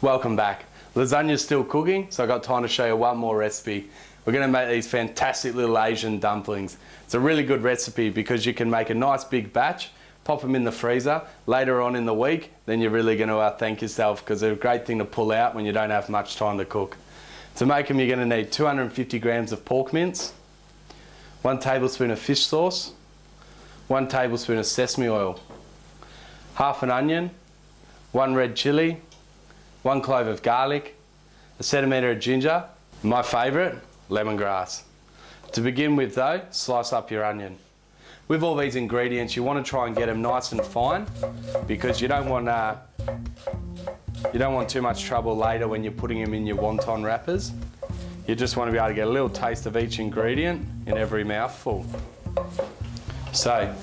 Welcome back. Lasagna's still cooking, so I got time to show you one more recipe. We're going to make these fantastic little Asian dumplings. It's a really good recipe because you can make a nice big batch, pop them in the freezer later on in the week, then you're really going to thank yourself because they're a great thing to pull out when you don't have much time to cook. To make them, you're going to need 250 grams of pork mince, 1 tablespoon of fish sauce, 1 tablespoon of sesame oil, half an onion, 1 red chilli, 1 clove of garlic, a centimetre of ginger, my favourite, lemongrass. To begin with though, slice up your onion. With all these ingredients, you want to try and get them nice and fine because you don't want too much trouble later when you're putting them in your wonton wrappers. You just want to be able to get a little taste of each ingredient in every mouthful. So,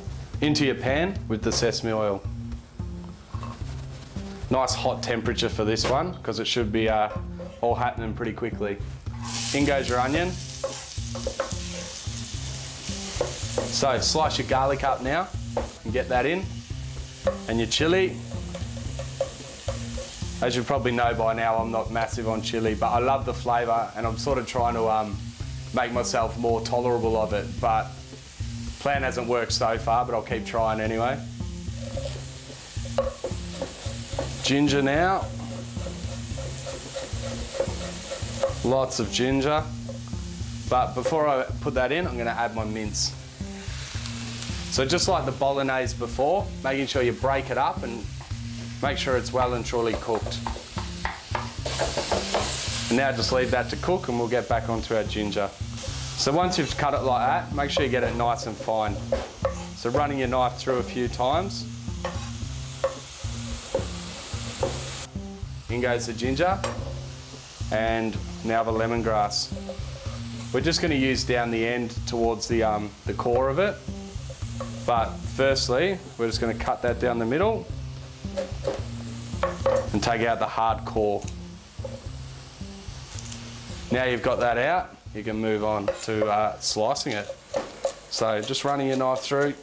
into your pan with the sesame oil. Nice hot temperature for this one because it should be all happening pretty quickly. In goes your onion. So slice your garlic up now and get that in. And your chilli. As you probably know by now, I'm not massive on chilli, but I love the flavour and I'm sort of trying to make myself more tolerable of it. But plan hasn't worked so far, but I'll keep trying anyway. Ginger now. Lots of ginger. But before I put that in, I'm going to add my mince. So just like the bolognese before, making sure you break it up and make sure it's well and truly cooked. And now just leave that to cook and we'll get back onto our ginger. So once you've cut it like that, make sure you get it nice and fine. So running your knife through a few times. In goes the ginger, and now the lemongrass. We're just going to use down the end towards the core of it, but firstly we're just going to cut that down the middle and take out the hard core. Now you've got that out, you can move on to slicing it. So just running your knife through,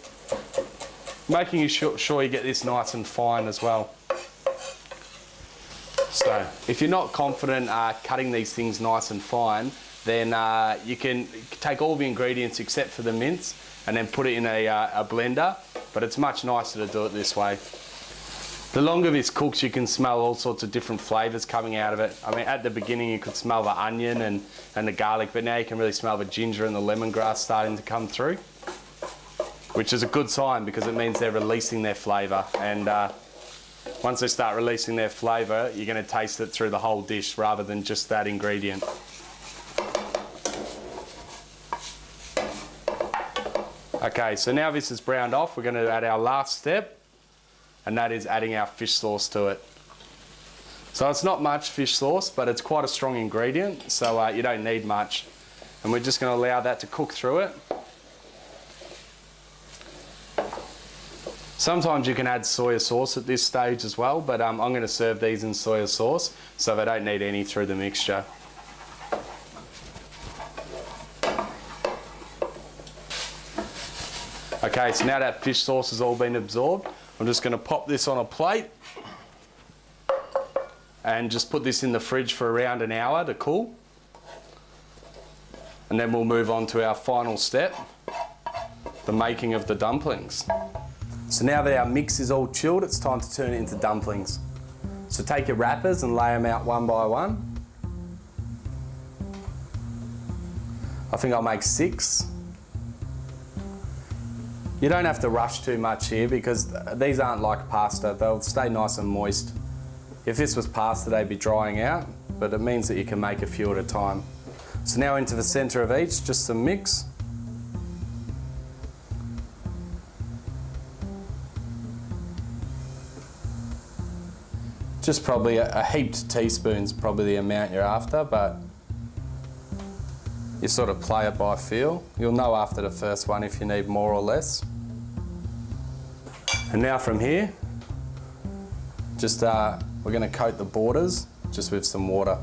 making sure you get this nice and fine as well. So, if you're not confident cutting these things nice and fine, then you can take all the ingredients except for the mince and then put it in a blender, but it's much nicer to do it this way. The longer this cooks, you can smell all sorts of different flavours coming out of it. I mean, at the beginning you could smell the onion and the garlic, but now you can really smell the ginger and the lemongrass starting to come through, which is a good sign because it means they're releasing their flavour. And once they start releasing their flavour, you're going to taste it through the whole dish rather than just that ingredient. Okay, so now this is browned off, we're going to add our last step, and that is adding our fish sauce to it. So it's not much fish sauce, but it's quite a strong ingredient, so you don't need much. And we're just going to allow that to cook through it. Sometimes you can add soya sauce at this stage as well, but I'm going to serve these in soya sauce, so they don't need any through the mixture. Okay, so now that fish sauce has all been absorbed, I'm just going to pop this on a plate and just put this in the fridge for around an hour to cool. And then we'll move on to our final step, the making of the dumplings. So now that our mix is all chilled, it's time to turn it into dumplings. So take your wrappers and lay them out one by one. I think I'll make 6. You don't have to rush too much here because these aren't like pasta, they'll stay nice and moist. If this was pasta, they'd be drying out, but it means that you can make a few at a time. So now into the centre of each, just some mix. Just probably a heaped teaspoon's probably the amount you're after, but you sort of play it by feel. You'll know after the first one if you need more or less. And now from here, just we're going to coat the borders just with some water.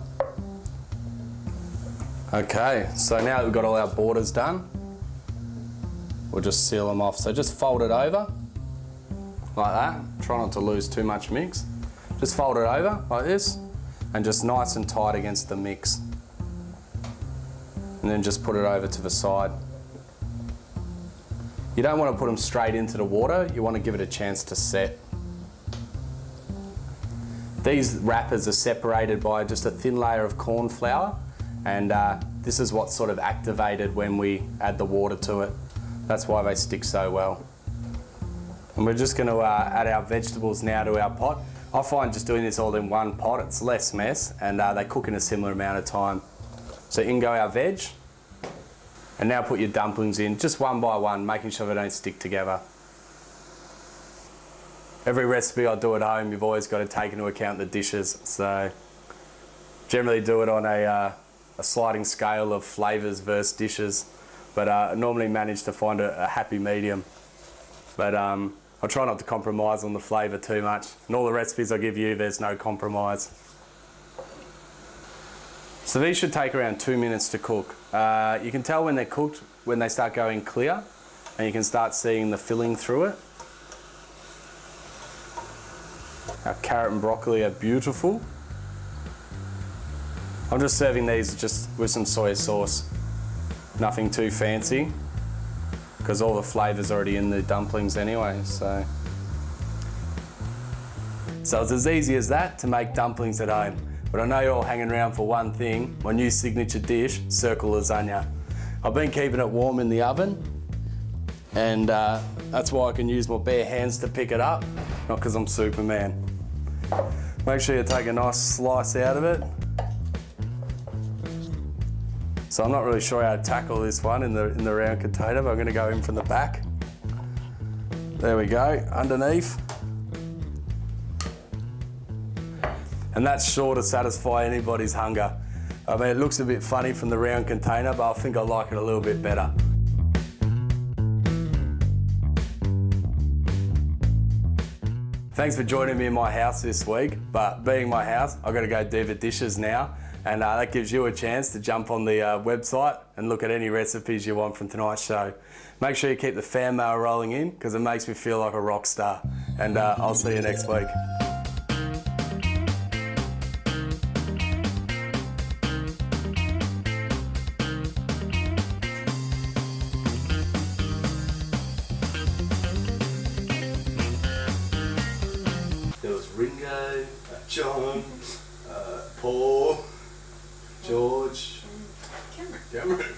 Okay, so now that we've got all our borders done, we'll just seal them off. So just fold it over like that. Try not to lose too much mix. Just fold it over like this. and just nice and tight against the mix. And then just put it over to the side. You don't want to put them straight into the water, you want to give it a chance to set. These wrappers are separated by just a thin layer of corn flour, and this is what's sort of activated when we add the water to it. That's why they stick so well. And we're just going to add our vegetables now to our pot. I find just doing this all in one pot, it's less mess, and they cook in a similar amount of time. So in go our veg, and now put your dumplings in, just one by one, making sure they don't stick together. Every recipe I do at home, you've always got to take into account the dishes. So generally do it on a sliding scale of flavours versus dishes, but I normally manage to find a happy medium. But I try not to compromise on the flavour too much. In all the recipes I give you, there's no compromise. So these should take around 2 minutes to cook. You can tell when they're cooked when they start going clear, and you can start seeing the filling through it. Our carrot and broccoli are beautiful. I'm just serving these just with some soy sauce. Nothing too fancy, because all the flavour's already in the dumplings anyway, so. So it's as easy as that to make dumplings at home. But I know you're all hanging around for one thing, my new signature dish, circle lasagna. I've been keeping it warm in the oven, and that's why I can use my bare hands to pick it up, not because I'm Superman. Make sure you take a nice slice out of it. So I'm not really sure how to tackle this one in the round container, but I'm going to go in from the back. There we go, underneath. And that's sure to satisfy anybody's hunger. I mean, it looks a bit funny from the round container, but I think I like it a little bit better. Thanks for joining me in my house this week, but being my house, I've got to go do the dishes now, and that gives you a chance to jump on the website and look at any recipes you want from tonight's show. Make sure you keep the fan mail rolling in, because it makes me feel like a rock star, and I'll see you next week. There was Ringo, John, Paul, George, Cameron.